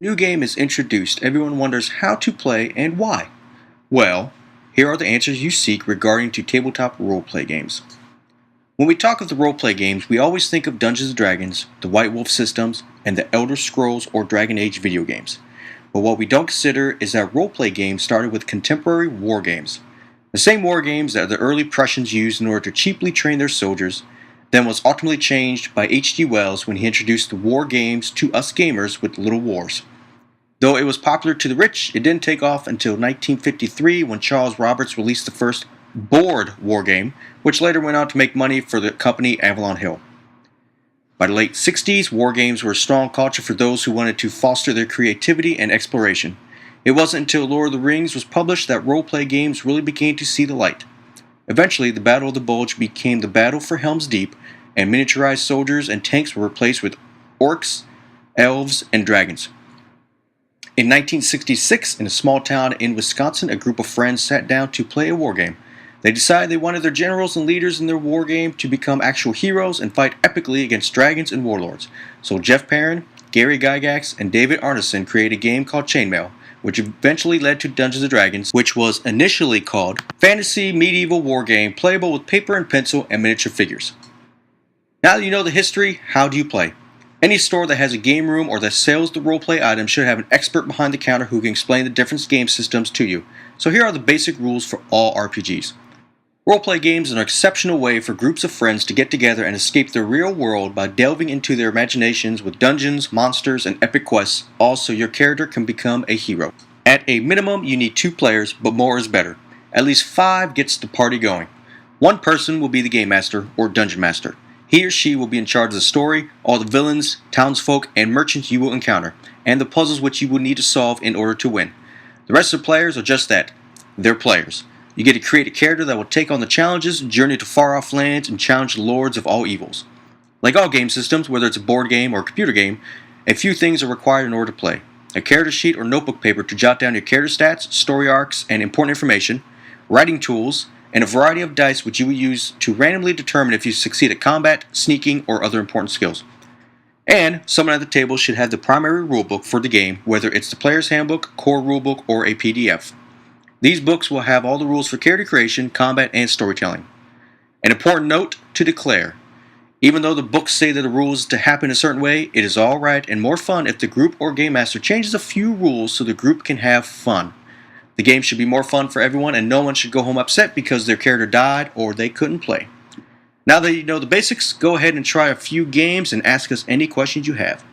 new game is introduced, everyone wonders how to play and why. Well, here are the answers you seek regarding to tabletop roleplay games. When we talk of the roleplay games, we always think of Dungeons & Dragons, the White Wolf systems, and the Elder Scrolls or Dragon Age video games. But what we don't consider is that roleplay games started with contemporary war games. The same war games that the early Prussians used in order to cheaply train their soldiers, then was ultimately changed by H.G. Wells when he introduced the war games to us gamers with Little Wars. Though it was popular to the rich, it didn't take off until 1953 when Charles Roberts released the first board war game, which later went on to make money for the company Avalon Hill. By the late 60s, war games were a strong culture for those who wanted to foster their creativity and exploration. It wasn't until Lord of the Rings was published that roleplay games really began to see the light. Eventually, the Battle of the Bulge became the Battle for Helm's Deep, and miniaturized soldiers and tanks were replaced with orcs, elves, and dragons. In 1966, in a small town in Wisconsin, a group of friends sat down to play a war game. They decided they wanted their generals and leaders in their war game to become actual heroes and fight epically against dragons and warlords. So Jeff Perrin, Gary Gygax, and David Arneson created a game called Chainmail, which eventually led to Dungeons & Dragons, which was initially called Fantasy Medieval War Game, playable with paper and pencil and miniature figures. Now that you know the history, how do you play? Any store that has a game room or that sells the roleplay items should have an expert behind the counter who can explain the different game systems to you. So here are the basic rules for all RPGs. Roleplay games are an exceptional way for groups of friends to get together and escape the real world by delving into their imaginations with dungeons, monsters, and epic quests, all so your character can become a hero. At a minimum, you need 2 players, but more is better. At least 5 gets the party going. One person will be the game master or dungeon master. He or she will be in charge of the story, all the villains, townsfolk, and merchants you will encounter, and the puzzles which you will need to solve in order to win. The rest of the players are just that. They're players. You get to create a character that will take on the challenges, journey to far-off lands, and challenge the lords of all evils. Like all game systems, whether it's a board game or a computer game, a few things are required in order to play. A character sheet or notebook paper to jot down your character stats, story arcs, and important information, writing tools, and a variety of dice which you will use to randomly determine if you succeed at combat, sneaking, or other important skills. And someone at the table should have the primary rulebook for the game, whether it's the player's handbook, core rulebook, or a PDF. These books will have all the rules for character creation, combat, and storytelling. An important note to declare. Even though the books say that the rules to happen a certain way, it is alright and more fun if the group or game master changes a few rules so the group can have fun. The game should be more fun for everyone and no one should go home upset because their character died or they couldn't play. Now that you know the basics, go ahead and try a few games and ask us any questions you have.